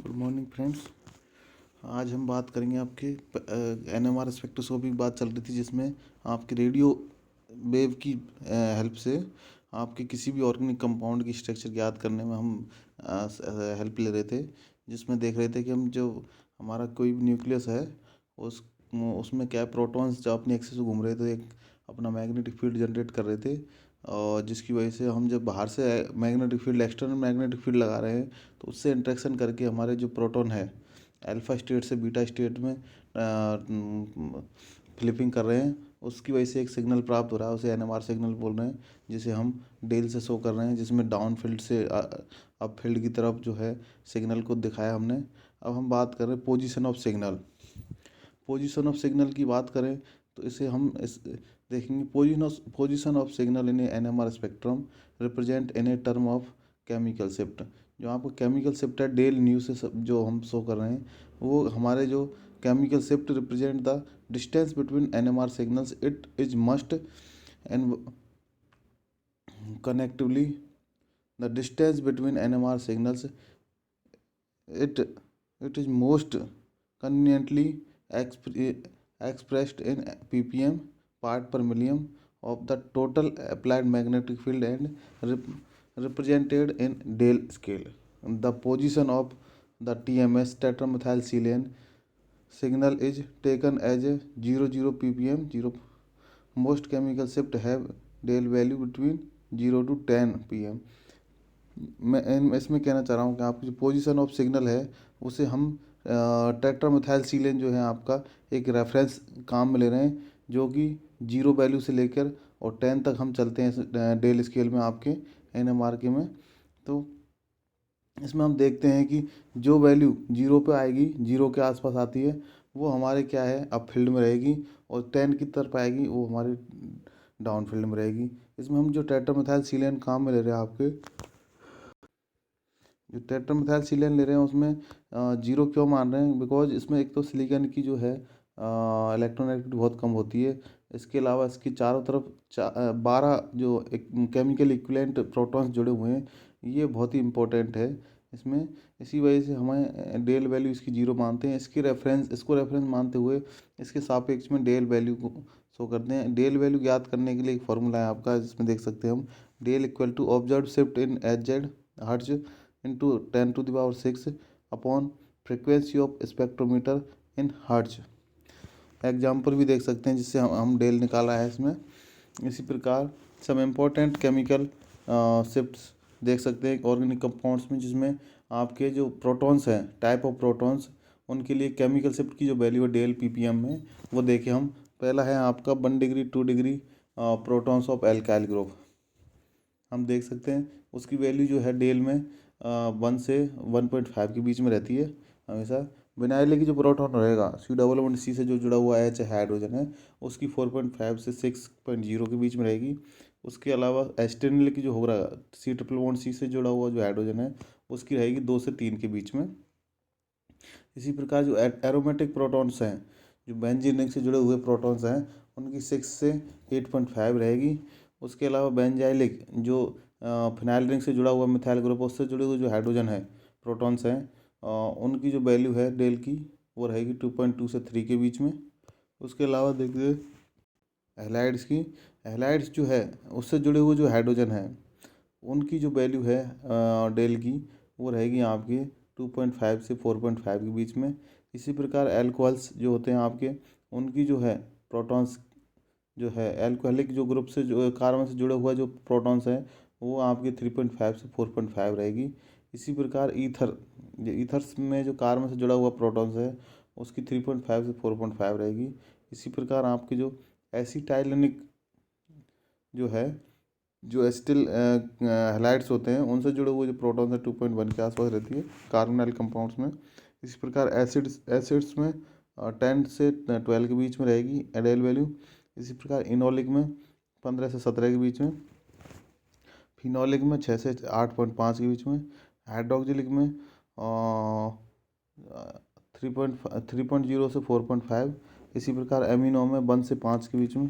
Good morning friends. आज हम बात करेंगे आपके एनएमआर स्पेक्ट्रोस्कोपी की बात चल रही थी, जिसमें आपके रेडियो वेव की हेल्प से आपके किसी भी ऑर्गेनिक कंपाउंड की स्ट्रक्चर ज्ञात करने में हम हेल्प ले रहे थे। जिसमें देख रहे थे कि हम जो हमारा कोई भी न्यूक्लियस है उस उसमें क्या प्रोटॉन्स जो अपनी एक्सिस में घूम रहे थे, एक अपना मैग्नेटिक फील्ड जनरेट कर रहे थे। और जिसकी वजह से हम जब बाहर से magnetic field external magnetic field लगा रहे हैं तो उससे इंटरेक्शन करके हमारे जो प्रोटॉन है अल्फ़ा स्टेट से बीटा स्टेट में फ्लिपिंग कर रहे हैं। उसकी वजह से एक सिग्नल प्राप्त हो रहा है, उसे एनएमआर सिग्नल बोल रहे हैं, जिसे हम डेल से शो कर रहे हैं, जिसमें डाउन फील्ड से अप फील्ड की तरफ जो है सिग्नल को दिखाया हमने। अब हम बात कर रहे हैं position of signal. Position of signal की बात करें तो इसे हम इस देखेंगे। Position of signal in NMR spectrum represent in a term of chemical shift. जो आपको केमिकल शिफ्ट है डेल न्यू से जो हम शो कर रहे हैं, वो हमारे जो chemical shift represent the distance between NMR signals. It is must and connectively the distance between NMR signals, it it is most conveniently expressed in ppm part per million of the total applied magnetic field and represented in Dale scale. The position of the TMS tetramethylsilane signal is taken as a 00 ppm 0. Most chemical shift have Dale value between 0 to 10 pm. मैं इसमें कहना चाह रहा हूँ कि आपकी जो position of signal है उसे हम टेट्रामेथाइलसिलेन जो है आपका एक रेफरेंस काम में ले रहे हैं, जो कि 0 वैल्यू से लेकर और 10 तक हम चलते हैं डेल स्केल में आपके एनएमआर के में। तो इसमें हम देखते हैं कि जो वैल्यू 0 पे आएगी, 0 के आसपास आती है, वो हमारे क्या है अप फील्ड में रहेगी, और 10 की तरफ आएगी वो हमारे डाउन फील्ड में रहेगी। इसमें हम जो टेट्रामेथाइलसिलेन काम में ले रहे हैं आपके, जो टेट्रामेथाइलसिलेन ले रहे हैं उसमें जीरो क्यों मान रहे हैं? बिकॉज इसमें एक तो सिलिकॉन की जो है इलेक्ट्रोनेगेटिविटी बहुत कम होती है। इसके अलावा इसकी चारों तरफ 12 जो एक केमिकल इक्विवेलेंट प्रोटॉन्स जुड़े हुए हैं, ये बहुत ही इंपॉर्टेंट है इसमें। इसी वजह से हमें डेल वैल्यू इसकी जीरो मानते हैं। इसको रेफरेंस मानते हुए इसके सापेक्ष में डेल वैल्यू को शो करते हैं। डेल वैल्यू ज्ञात करने के लिए एक फॉर्मूला है आपका, जिसमें देख सकते हैं हम del equal to observe shift in H Z hertz into 10⁶ upon frequency of spectrometer in hertz. Example भी देख सकते हैं जिससे हम डेल निकाला है इसमें। इसी प्रकार सब इम्पोर्टेंट केमिकल शिफ्ट्स देख सकते हैं ऑर्गेनिक कंपाउंड्स में, जिसमें आपके जो प्रोटॉन्स हैं, टाइप ऑफ प्रोटॉन्स, उनके लिए केमिकल शिफ्ट की जो वैल्यू है डेल पीपीएम में, वो देखें हम। पहला है आपका 1 degree 2 degree protons of alkyl group. हम देख सकते हैं उसकी वैल्यू जो है डेल में 1 से 1.5 के बीच में रहती है हमेशा। विनाइल की जो प्रोटॉन रहेगा C से जो जुड़ा हुआ एच हाइड्रोजन है, उसकी 4.5 से 6.0 के बीच में रहेगी। उसके अलावा एस्टेनिल की जो होगा C से जुड़ा हुआ जो हाइड्रोजन है, उसकी रहेगी 2 से 3 के बीच में। इसी प्रकार जो एरोमेटिक प्रोटॉन्स हैं, जो बेंजीन रिंग से जुड़े हुए प्रोटॉन्स हैं, उनकी 6 से 8.5 रहेगी। उसके अलावा बेंजाइलिक जो फिनाइल रिंग से जुड़ा हुआ मिथाइल ग्रुप, उससे जुड़े हुए जो हाइड्रोजन है प्रोटॉन्स हैं, उनकी जो वैल्यू है डेल की, वो रहेगी 2.2 से 3 के बीच में। उसके अलावा देखिए हैलाइड्स की, हैलाइड्स जो है उससे जुड़े हुए जो हाइड्रोजन है, उनकी जो वैल्यू है डेल की, वो रहेगी आपकी 2.5 से 4.5 के बीच में। इसी प्रकार एल्कोहल्स जो होते हैं आपके, उनकी जो है प्रोटॉन्स जो है एल्कोहलिक जो ग्रुप से जो कार्बन से जुड़ा हुआ जो प्रोटॉन्स है, वो आपके 3.5 से 4.5 रहेगी। इसी प्रकार ईथर्स में जो कार्बन से जुड़ा हुआ प्रोटॉन्स है, उसकी 3.5 से 4.5 रहेगी। इसी प्रकार आपके जो एसिटाइलेनिक जो है, जो एसिटिल हैलाइड्स होते हैं, उनसे जुड़े हुए जो प्रोटॉन्स है 2.1 के आसपास रहती है कार्बोनाइल कंपाउंड्स में। इसी प्रकार एसिड्स में 10 से 12 के बीच में रहेगी एडेल वैल्यू। इसी प्रकार इनोलिक में 15 से 17 के बीच में, फिनोलिक में 6 से 8.5 के बीच में, हाइड्रोक्सिलिक में 3.0 से 4.5। इसी प्रकार एमिनो में 1 से 5 के बीच में।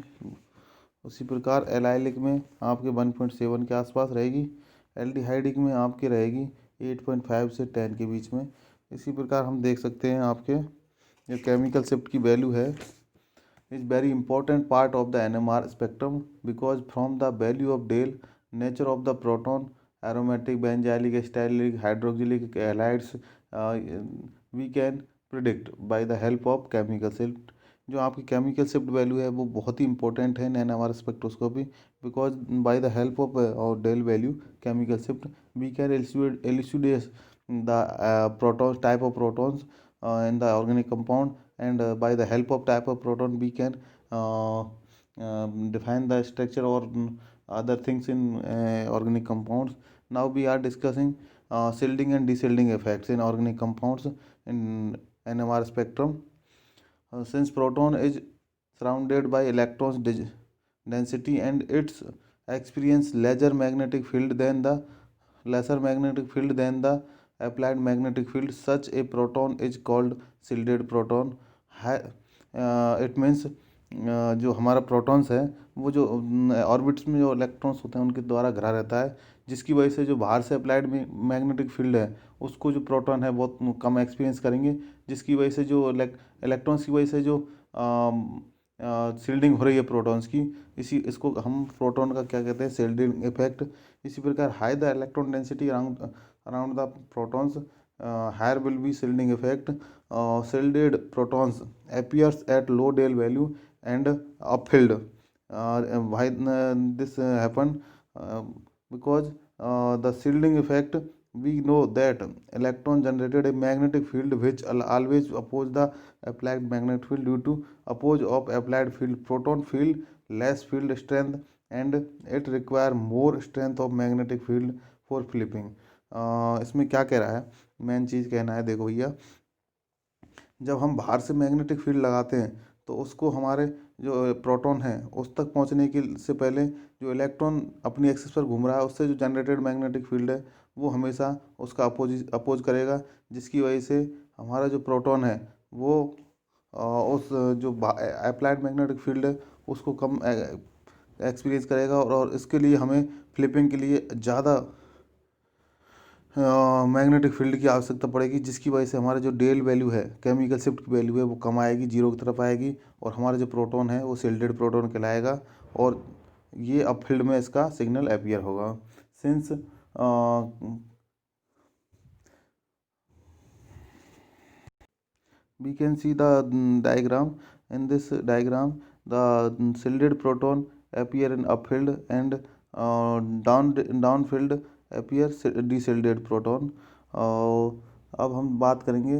उसी प्रकार एलाइलिक में आपके 1.7 के आसपास रहेगी। एल्डिहाइडिक में आपकी रहेगी 8.5 से 10 के बीच में। इसी प्रकार हम देख सकते हैं आपके जो केमिकल शिफ्ट की वैल्यू है is very important part of the NMR spectrum because from the value of del, nature of the proton, aromatic, benzylic, stearic, hydroxylic halides, uh, we can predict by the help of chemical shift. जो आपकी chemical shift value है वो बहुत ही important है NMR spectroscopy because by the help of और del value chemical shift we can elucidate the proton type of protons in the organic compound and by the help of type of proton we can define the structure or other things in organic compounds. Now we are discussing shielding and deshielding effects in organic compounds in NMR spectrum. Since proton is surrounded by electrons density and its experience lesser magnetic field than the applied magnetic field, such a proton is called shielded proton. It means जो हमारा protons है वो जो orbits में जो electrons होते हैं उनके द्वारा घिरा रहता है, जिसकी वजह से जो बाहर से अप्लाइड मैग्नेटिक फील्ड है उसको जो प्रोटॉन है बहुत कम एक्सपीरियंस करेंगे, जिसकी वजह से जो इलेक्ट्रॉन्स की वजह से जो शील्डिंग हो रही है प्रोटॉन्स की, इसको हम प्रोटॉन का क्या कहते हैं, शील्डिंग इफेक्ट. इसी प्रकार high the electron density around the protons higher will be shielding effect. Shielded protons appears at low Del value and upfilled. Why this happen? Because the shielding effect, we know that electron generated a magnetic field which always oppose the applied magnetic field. Due to oppose of applied field, proton feel less field strength and it require more strength of magnetic field for flipping. इसमें क्या कह रहा है, main चीज़ कहना है, देखो भैया, जब हम बाहर से मैग्नेटिक फील्ड लगाते हैं तो उसको हमारे जो प्रोटॉन है उस तक पहुंचने के से पहले जो इलेक्ट्रॉन अपनी एक्सिस पर घूम रहा है उससे जो जनरेटेड मैग्नेटिक फील्ड है वो हमेशा उसका अपोज करेगा, जिसकी वजह से हमारा जो प्रोटॉन है वो उस जो अप्लाइड मैग्नेटिक फील्ड है उसको कम एक्सपीरियंस करेगा और इसके लिए हमें फ्लिपिंग के लिए ज़्यादा मैग्नेटिक फील्ड की आवश्यकता पड़ेगी, जिसकी वजह से हमारा जो डेल वैल्यू है केमिकल शिफ्ट की वैल्यू है वो कम आएगी, जीरो की तरफ आएगी और हमारा जो प्रोटॉन है वो शील्डेड प्रोटॉन कहलाएगा और ये अब फील्ड में इसका सिग्नल अपीयर होगा. Since we can see the diagram. In this diagram the shielded proton appear in upfield and downfield appear deshielded proton. अब हम बात करेंगे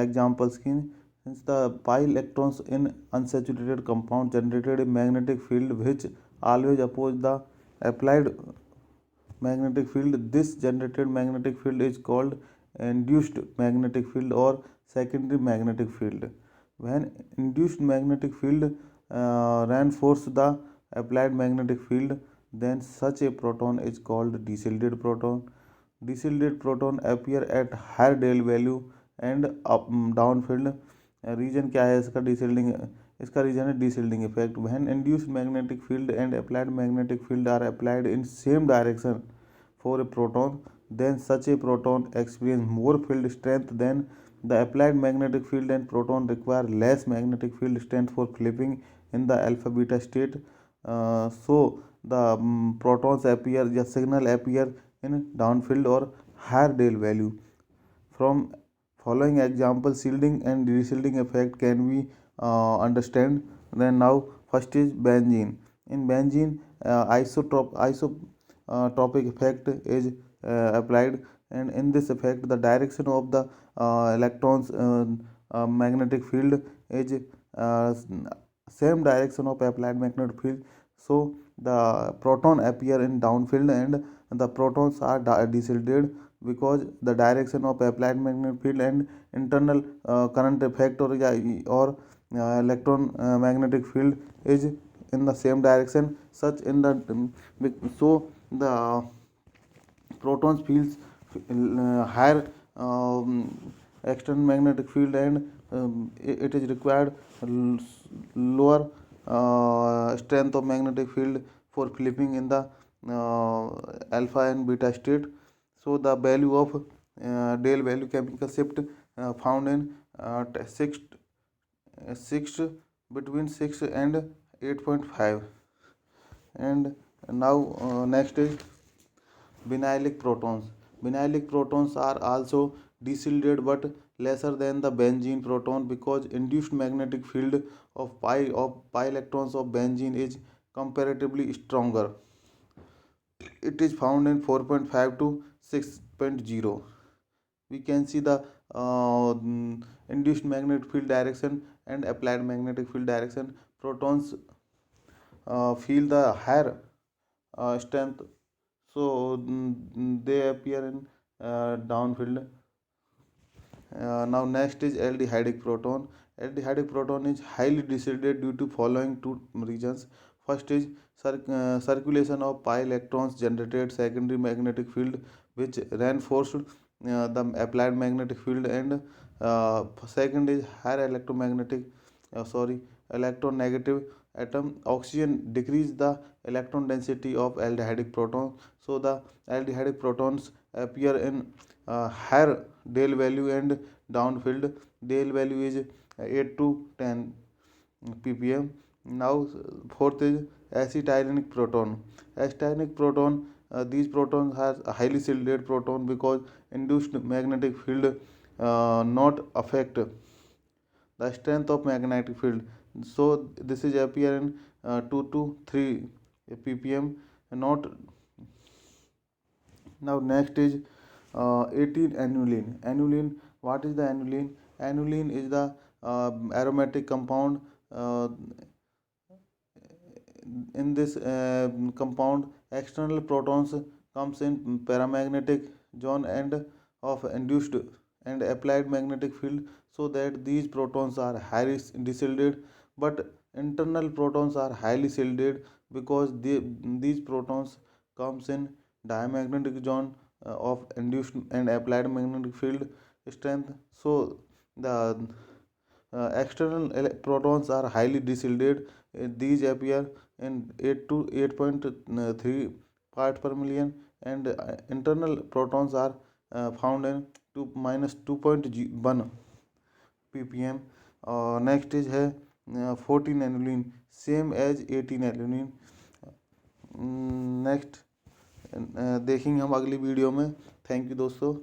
एग्जांपल्स की. Since the pi electrons in unsaturated compound generated a magnetic field which always oppose the applied magnetic field, this generated magnetic field is called induced magnetic field or secondary magnetic field. When induced magnetic field reinforce the applied magnetic field, then such a proton is called deshielded proton. Deshielded proton appear at higher Del value and up downfield. Reason क्या है इसका deshielding, इसका reason है deshielding effect. When induced magnetic field and applied magnetic field are applied in same direction for a proton, then such a proton experience more field strength than the applied magnetic field and proton require less magnetic field strength for flipping in the alpha beta state. So the protons appear, the signal appear in downfield or higher Del value. From following example, shielding and deshielding effect can be understand. Then now first is benzene. In benzene isotropic effect is applied, and in this effect the direction of the electrons magnetic field is same direction of applied magnetic field, so the proton appear in downfield and the protons are deshielded because the direction of applied magnetic field and internal current effect or electron magnetic field is in the same direction, such in the so the protons feels higher external magnetic field and it is required lower strength of magnetic field for flipping in the alpha and beta state. So the value of Del value chemical shift found in 6 between 6 and 8.5. And now next is vinylic protons. Vinylic protons are also deshielded but lesser than the benzene proton because induced magnetic field of pi electrons of benzene is comparatively stronger. It is found in 4.5 to 6.0. We can see the induced magnetic field direction and applied magnetic field direction. Protons feel the higher strength, so they appear in downfield. Now next is aldehydic proton. Aldehydic proton is highly deshielded due to following two reasons. First is circulation of pi electrons generated secondary magnetic field which reinforced the applied magnetic field, and second is higher electronegative atom. Oxygen decrease the electron density of aldehydic proton, so the aldehydic protons appear in higher Dale value and downfield. Dale value is 8 to 10 ppm. Now fourth is acetylenic proton. Acetylenic proton, these protons has a highly shielded proton because induced magnetic field not affect the strength of magnetic field, so this is appear in 2 to 3 ppm. Not Now next is 18 aniline. Aniline, what is the aniline? Aniline is the aromatic compound. In this compound, external protons comes in paramagnetic zone and of induced and applied magnetic field, so that these protons are highly deshielded, but internal protons are highly shielded because these protons comes in diamagnetic zone of induced and applied magnetic field strength. So the external protons are highly deshielded. These appear in 8 to 8.3 parts per million, and internal protons are found in 2 minus 2.1 ppm. Next is है 14 aniline, same as 18 aniline. Next देखेंगे हम अगली video में. Thank you दोस्तों.